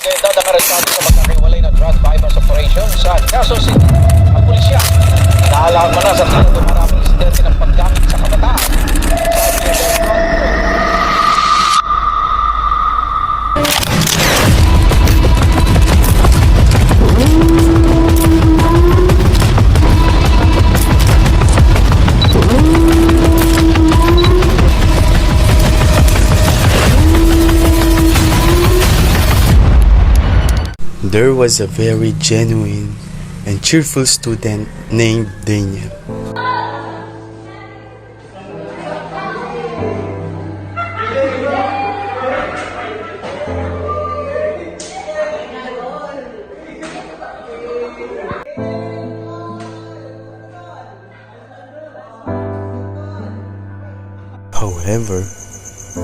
Seguridad ang arestado sa magkakaiwalay na drug bypass operation sa Quezon City. Ang pulisya, naalaan mo na sa tila ng maraming insidente ng paggamit sa kabataan. There was a very genuine and cheerful student named Daniel. However,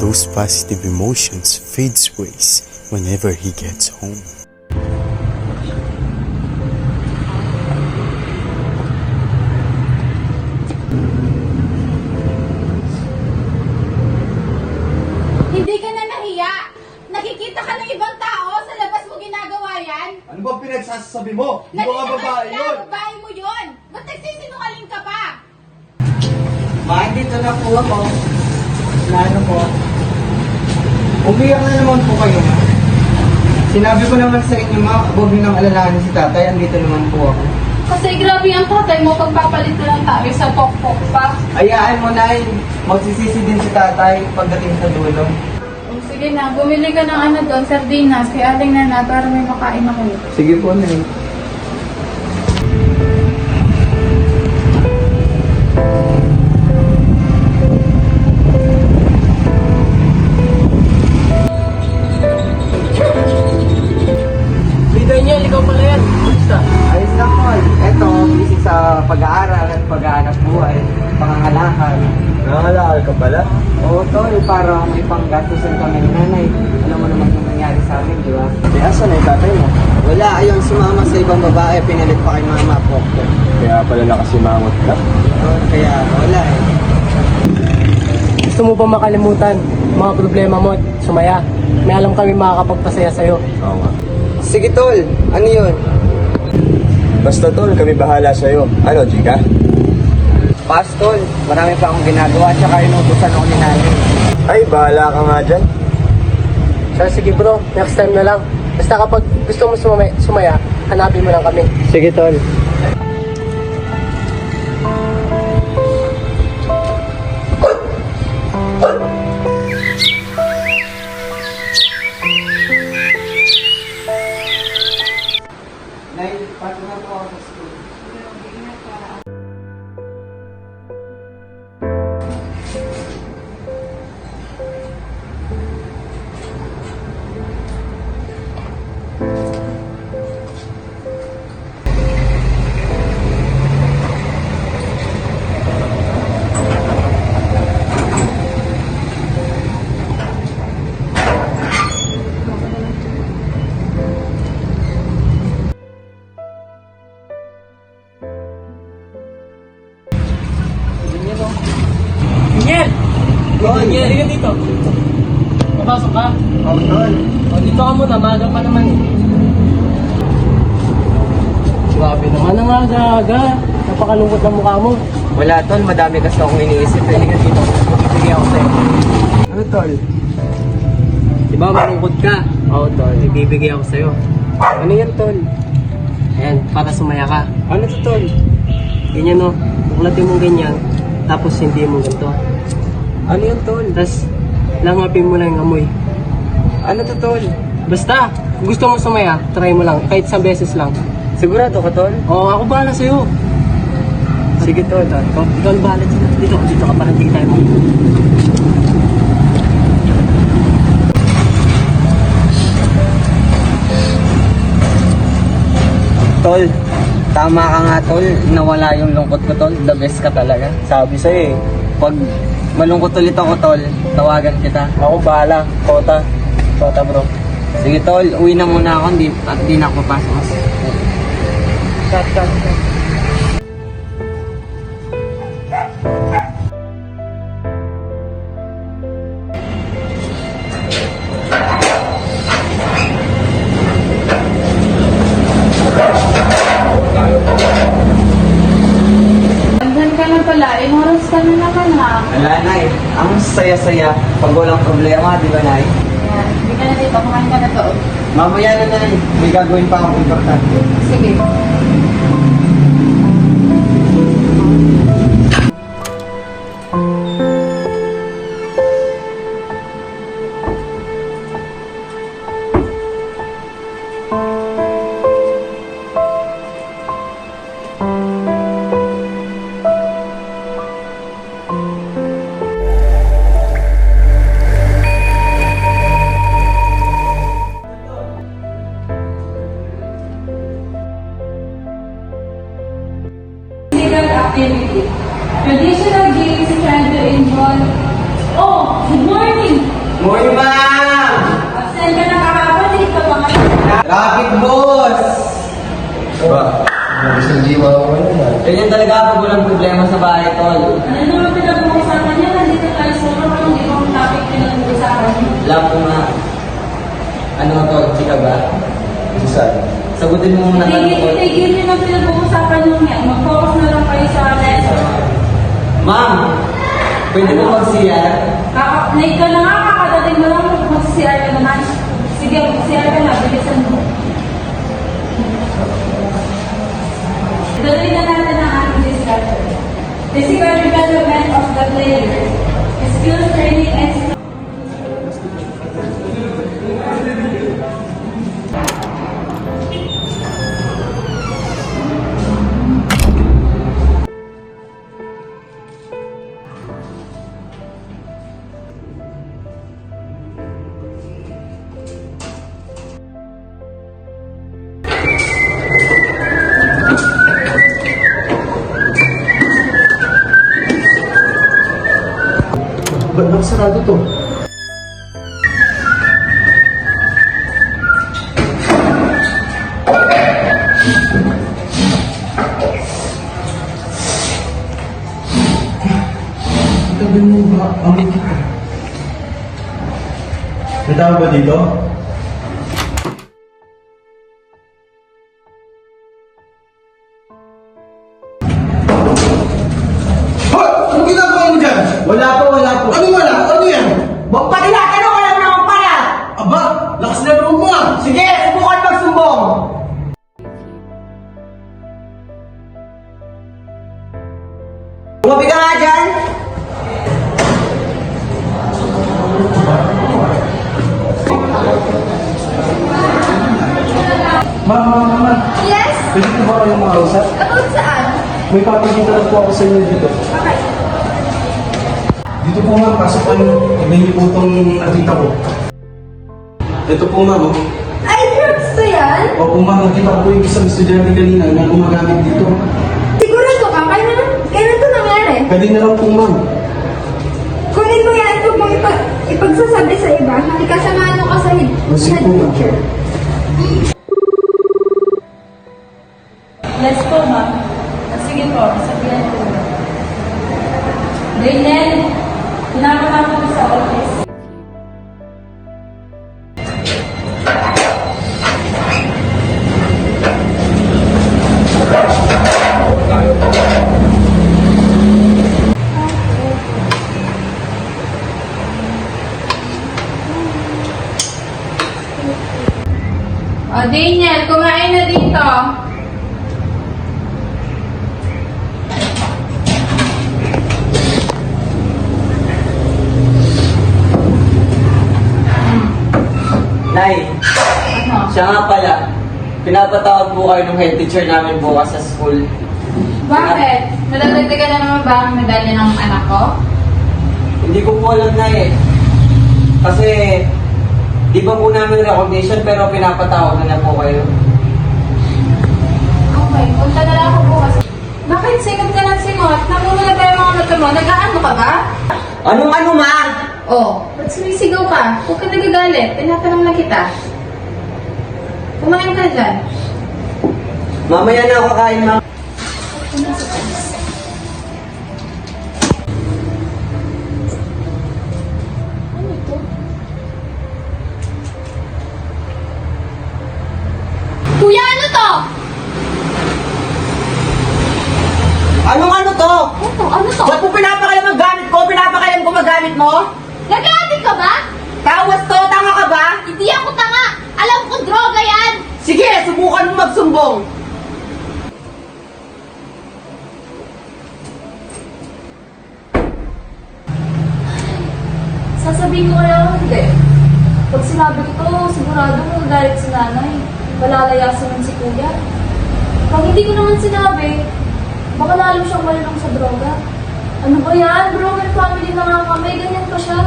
those positive emotions fades ways whenever he gets home. Hindi ka na nahiya! Nakikita ka ng ibang tao sa labas mo ginagawa yan? Ano ba pinagsasabi mo? Hindi ko nga babae yun. Babae mo yun! Ba't nagsisinungaling ka pa? Ma, dito na po ako. Plano po. Umiyak na naman po kayo, ma. Sinabi ko naman sa inyo, ma, huwag niyo nang alalahanin si tatay. Andito naman po ako. Kasi grabe ang tatay mo pagpapalit na ng tayo sa pokpok pa. Ayaan mo, Nay. Magsisisi din si tatay pagdating sa dulo. Sige na, bumili ka ng ano doon, sardinas, kaya aling na para may makain ako. Sige po, Nay. Daniel, ikaw pala yan. Basta. Ayos lang, Paul. Eto, busy sa pag-aaral at pag-aanap buhay, pangangalakal. Nangangalakal ka pala? Oo, Tol, para may panggastusin kami ni nanay. Alam mo naman yung nangyari sa amin, di ba? Eh, asan na yung tatay mo? Wala, ayong sumama sa ibang babae, pinalit pa kay mama po. Kaya pala nakasimangot ka? Kaya wala eh. Gusto mo ba makalimutan mga problema mo at sumaya? May alam kami makakapagpasaya sa'yo. Oo nga. Sige, Tol, ano yun? Basta tol, kami bahala sa'yo. Ano, Jika? Pass, Tol, marami pa akong ginagawa, tsaka inutusan ako ni nanay. Ay, bahala ka nga dyan. So, sige bro, next time na lang. Basta kapag gusto mo sumaya, hanapin mo lang kami. Sige, Tol. Nay, pato na po ako sa school. Daniel! Daniel, halika dito. Papasok ka? Oo, Tol. O, dito ka muna, maaga pa naman eh. Grabe naman ang aga-aga. Napakalungkot ng mukha mo. Wala, Tol, madami kasi akong iniisip. Pwede ka dito. Bibigyan ako sa'yo. Ano, Tol? Di ba malungkot ka? Oo, Tol. Ibibigay ako sa'yo. Ano yan, Tol? Ayan, para sumaya ka. Ano to, Tol? Ganyan no, buklatin mo ganyan, tapos hindi mo ganito. Ano yan, Tol? Tapos, langapin mo lang yung amoy. Ano to, Tol? Basta, kung gusto mo sumaya, try mo lang, kahit isang beses lang. Sigurado ka, Tol? Oo, ako bahala sa'yo. Sige, Tol. Ikaw ang bahala dito. Dito ka parang di tayo mo. Tol, tama ka nga, Tol. Nawala yung lungkot ko, Tol. The best ka talaga. Sabi sa'yo eh. Pag malungkot ulit ako, Tol, tawagan kita. Ako bahala. Kota. Kota bro. Sige, Tol. Uwi na muna ako. Hindi na ako papasok. Cut. masaya-saya pag walang problema, di ba, Nay? Ayan, hindi ka na dito, kumain ka na to. Mamaya na, Nay. May gagawin pa akong importante. Sige. Physical activity. Traditional games trying to involve. Oh, good morning! Morning, ma'am! Absent ka na kahapon, hindi ka ba kayo? Traffic boss! Ba? Isang jiwa ko ngayon. Ganyan talaga pag walang problema sa bahay, tol. Ano naman pinag-uusapan niya? Nandito tayo sa mga kung hindi kong topic pinag-uusapan niyo. Alam ko nga. Ano tol, chika ba? Isa. Sagutin mo muna tanong ko. Itigil niyo ng pinag-uusapan niyo niya. Mag-focus na lang kayo sa lesson. Ma'am, pwede mo mag-CR? Nate ka na nga, kakadating mo lang mag-CR ka naman. Sige, mag-CR ka na, bilisan mo. Tuloy na natin ang ating discussion. Physical development of the player, skill training and Ba't nakasarado to? Tagal mo ba ang kita? May tao ba dito? Hoy! Ano ginagawa mo dyan? Wala po. Ano wala? Ano yan? Bang patinatanong ka lang naman pala! Aba, lakas na loob mo ah! Sige, subukan magsumbong! Tumabi ka nga dyan! Ma'am, Yes? pwede ko ba kayong makausap? About saan? May papagita lang po ako sa inyo dito. Okay. Dito po ma'am, pasok po yung iba niyo po itong nakita ko. Ito po ma'am, oh. Ay, drugs to yan? Opo ma'am, nakita ko po yung isang estudyante kanina na gumagamit dito. Sigurado ka? Kailan to nangyari? Pwede na lang po ma'am. Kunin mo yan, huwag mong ipagsasabi sa iba. Ikasamahan mo ka sa head Sige po, ma'am. teacher. Yes po, ma'am. Sige po, sabihan ko. Daniel, pinapatapos ko sa office. O, Daniel, kumain na dito. Nay, Ano? siya nga pala. Pinapatawag po kayo ng head teacher namin bukas sa school. Bakit? Nadadagdagan na naman ba ang medalya ng anak ko? Hindi ko po alam na eh. Kasi, di ba po namin recognition pero pinapatawag na po kayo. Okay, punta na lang ako bukas. Bakit singot ka ng singot? Namumula ba yung mga mata mo? Nag-aano ka ba? Anong ano, ma? Oh, ba't sumisigaw ka? Huwag ka nagagalit. Tinatanong na kita. Kumain ka dyan. Mamaya na ako kakain, ma. Kuya, ano to? Ano to? Ano to? Ba't mo pinapakailan ang gamit ko? Pinapakailan ko magamit mo? Nag-aadik ka ba? Tawas to, tanga ka ba? Hindi ako tanga. Alam ko droga yan. Sige, subukan mo magsumbong. Sasabihin ko kaya hindi. Pag sinabi ko to, sigurado magagalit si nanay. Palalayasin man si kuya. Pag hindi ko naman sinabi, baka lalo siyang malulong sa droga. Ano ba yan? Broken family na nga kami. Ganyan pa siya.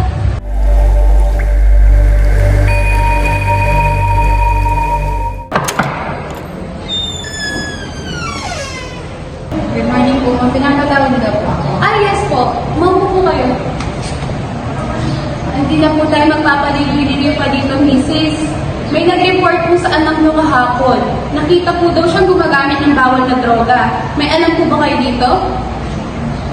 Good morning po. Pinapatawag niyo po. Yes po. Maupo po kayo. Hindi na po tayo magpapaligoy-ligoy pa dito, misis. May nag-report po sa anak nyo kahapon. Nakita po daw siyang gumagamit ng bawal na droga. May alam po ba kayo dito?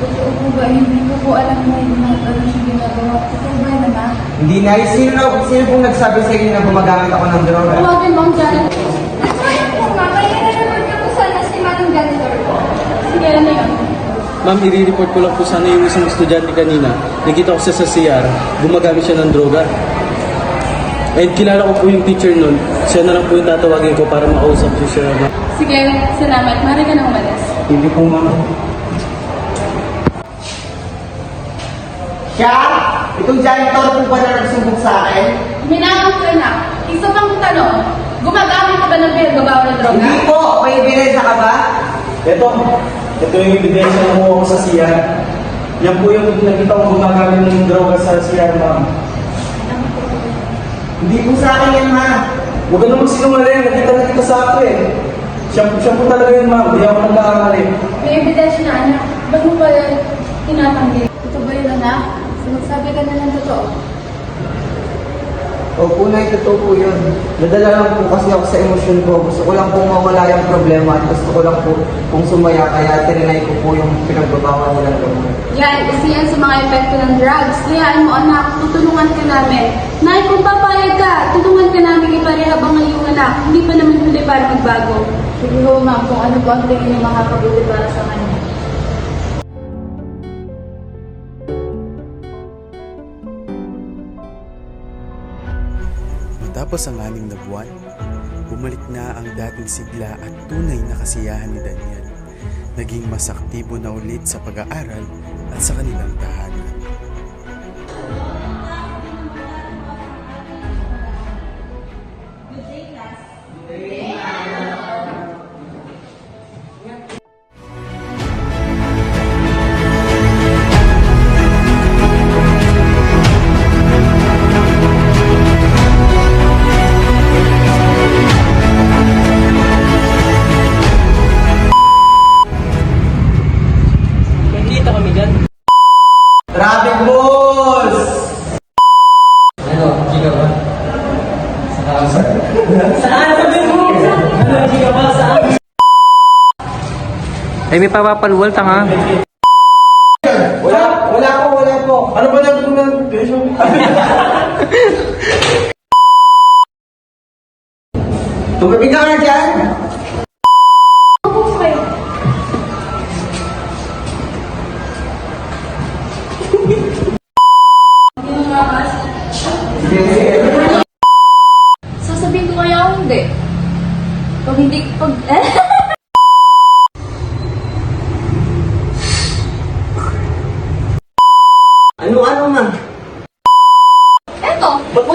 Totoo po ba? Hindi ko po alam na yung mga tanong siya ginagawa. Totoo ba yun, ma? Hindi na. Sino pong nagsabi sa inyo na gumagamit ako ng droga? Tawagin mo ang Janet. Sorry po, ma. Kaya nanonood ka po sana si Madam Janitor po. Sige, ano yun? Ma'am, i-report ko lang po sana yung isang estudyante kanina. Nakita ko siya sa CR, gumagamit siya ng droga. And kilala ko po yung teacher nun. Siya na lang po yung tatawagin ko para makausap siya siya. Sige, salamat. Mari ka na umalis. Hindi po, ma'am. Siya? Itong janitor po ba na nagsumbong sa akin? Minamang ka na. Isa pang tanong. Gumagamit ka ba ng bawal na droga? Hindi po. May ebidensya ka ba? Ito yung ebidensya na mo ako sa CR. Yan po yung nakita ko gumagamit ng droga sa CR, ma'am. Hindi po sa akin yan, ma. Huwag ka naman sinungaling. Nakita kita sa akin eh. Siya po talaga yun, ma'am. Hindi ako nagkakamali. May ebidensya na, anak. Ba't mo ba tinatanggi? Ito ba yun, anak? Sinasabi ka na ng totoo. Opo na, totoo po yun. Nadala lang po kasi ako sa emosyon ko. Gusto ko lang po mawala yung problema at gusto ko lang po kung sumaya. Kaya tinanay ko po yung pinagbabawal nilang gamot. Yan, isa yan sa mga epekto ng drugs. Hayaan mo, anak, tutulungan ka namin. Nay, kung papayag ka, tulungan ka namin iparehabang ang iyong anak. Hindi pa naman huli para magbago. Sige ho, ma'am, kung ano ba ang tingin niyo makakabuti para sa kanya. Matapos ang 6 na buwan, bumalik na ang dating sigla at tunay na kasiyahan ni Daniel. Naging mas aktibo na ulit sa pag-aaral at sa kanilang tahanan. Nagkita kami dyan. Traffic balls! Ano, giga ba? Saan? Saan? Sabi mo! Ano, giga ba? Saan? Ay, may papapalwal, tanga. Wala po. Ano ba natutunan? Tumabi ka nga dyan! Opo kayo. Yung mga sasabihin ko kaya hindi. Pag hindi, Ano, ma? Eto! Ba't mo